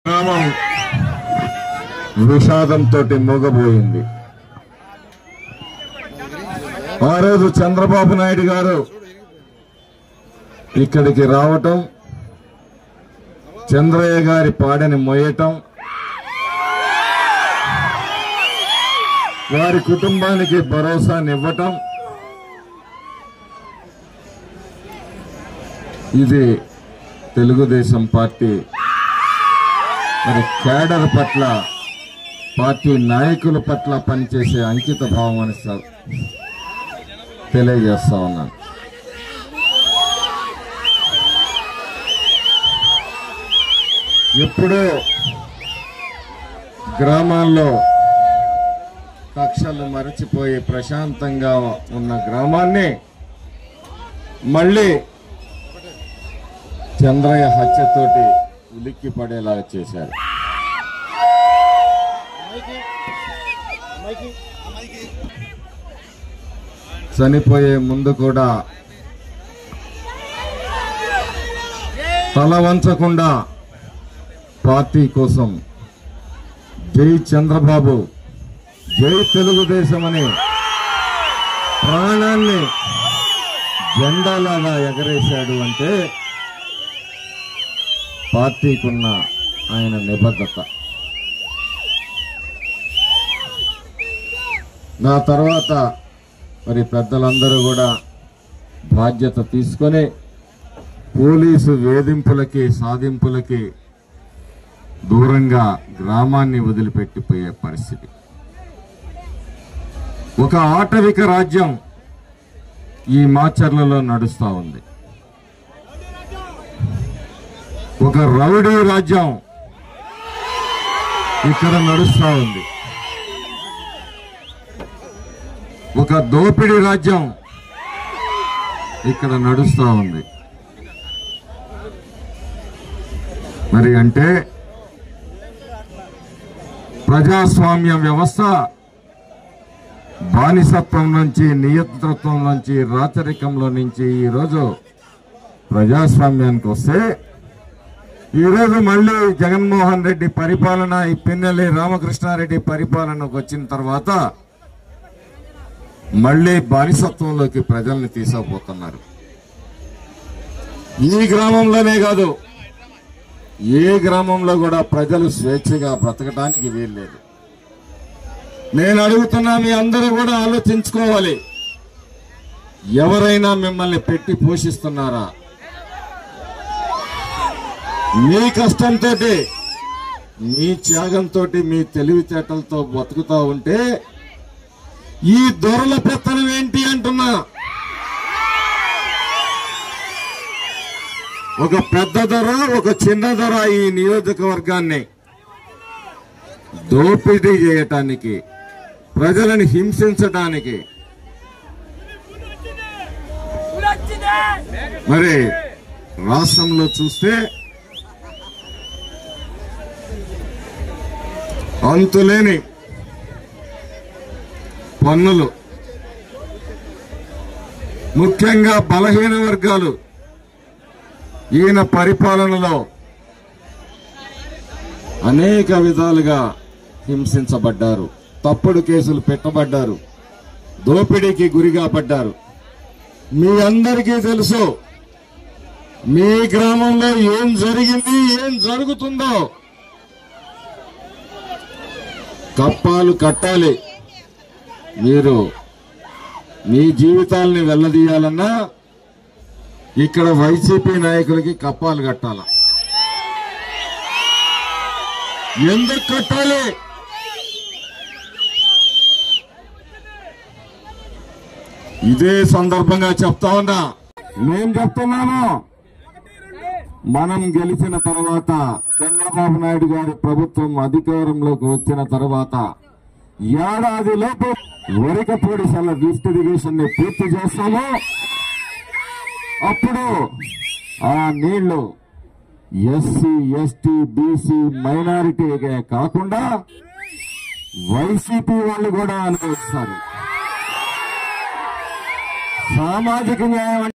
గ్రామం విషాదంతో మూగబోయింది. ఆ రోజు చంద్రబాబు నాయుడు గారు ఇక్కడికి రావటం, చంద్రయ్య గారి పాడని మోయటం, వారి కుటుంబానికి భరోసానివ్వటం, ఇది తెలుగుదేశం పార్టీ మరి కేడర్ పట్ల, పార్టీ నాయకుల పట్ల పనిచేసే అంకిత భావం అని తెలియజేస్తా ఉన్నాను. ఎప్పుడో గ్రామాల్లో కక్షలు మరచిపోయి ప్రశాంతంగా ఉన్న గ్రామాన్ని మళ్ళీ చంద్రయ్య హత్యతోటి ఉలిక్కి పడేలాగా చేశారు. చనిపోయే ముందు కూడా తల వంచకుండా పార్టీ కోసం జై చంద్రబాబు, జై తెలుగుదేశం అని ప్రాణాన్ని జెండాలాగా ఎగరేశాడు అంటే పార్టీకున్న ఆయన నిబద్ధత. నా తర్వాత మరి పెద్దలందరూ కూడా బాధ్యత తీసుకొని పోలీసు వేధింపులకి, సాధింపులకి దూరంగా గ్రామాన్ని వదిలిపెట్టిపోయే పరిస్థితి. ఒక ఆటవిక రాజ్యం ఈ మాచర్లలో నడుస్తా ఉంది. ఒక రౌడీ రాజ్యం ఇక్కడ నడుస్తా ఉంది. ఒక దోపిడీ రాజ్యం ఇక్కడ నడుస్తా ఉంది. మరి అంటే ప్రజాస్వామ్య వ్యవస్థ బానిసత్వం నుంచి, నియంతృత్వం నుంచి, రాచరికంలో నుంచి ఈరోజు ప్రజాస్వామ్యానికి వస్తే, ఈరోజు మళ్ళీ జగన్మోహన్ రెడ్డి పరిపాలన, ఈ పిన్నెల్లి రామకృష్ణారెడ్డి పరిపాలనకు వచ్చిన తర్వాత మళ్ళీ బానిసత్వంలోకి ప్రజల్ని తీసుకుపోతున్నారు. ఈ గ్రామంలోనే కాదు, ఏ గ్రామంలో కూడా ప్రజలు స్వేచ్ఛగా బ్రతకడానికి వీల్లేదు. నేను అడుగుతున్నా, మీ అందరూ కూడా ఆలోచించుకోవాలి. ఎవరైనా మిమ్మల్ని పెట్టి పోషిస్తున్నారా? మీ కష్టంతో, మీ త్యాగంతో, మీ తెలివితేటలతో బతుకుతా ఉంటే ఈ దొరల పెత్తనం ఏంటి అంటున్నా. ఒక పెద్ద ధర, ఒక చిన్న ధర ఈ నియోజకవర్గాన్ని దోపిడీ చేయటానికి, ప్రజలను హింసించడానికి, మరి రాష్ట్రంలో చూస్తే అంతులేని పన్నులు, ముఖ్యంగా బలహీన వర్గాలు ఈయన పరిపాలనలో అనేక విధాలుగా హింసించబడ్డారు, తప్పుడు కేసులు పెట్టబడ్డారు, దోపిడీకి గురిగా పడ్డారు. మీ అందరికీ తెలుసు మీ గ్రామంలో ఏం జరిగింది, ఏం జరుగుతుందో. కప్పాలు కట్టాలి. మీరు మీ జీవితాల్ని వెల్లదీయాలన్నా ఇక్కడ వైసీపీ నాయకులకి కప్పాలు కట్టాల. ఎందుకు కట్టాలి? ఇదే సందర్భంగా చెప్తా ఉన్నా. నేను చెప్తున్నాను, మనం గెలిచిన తర్వాత, చంద్రబాబు నాయుడు గారి ప్రభుత్వం అధికారంలోకి వచ్చిన తర్వాత ఏడాదిలోపు వెరికపూడి సెల డిస్ట్రిబ్యూషన్ ని పూర్తి చేస్తాము. అప్పుడు ఆ నీళ్లు ఎస్సీ ఎస్టీ బీసీ మైనారిటీగా కాకుండా వైసీపీ వాళ్ళు కూడా అనుభవిస్తారు. సామాజిక న్యాయం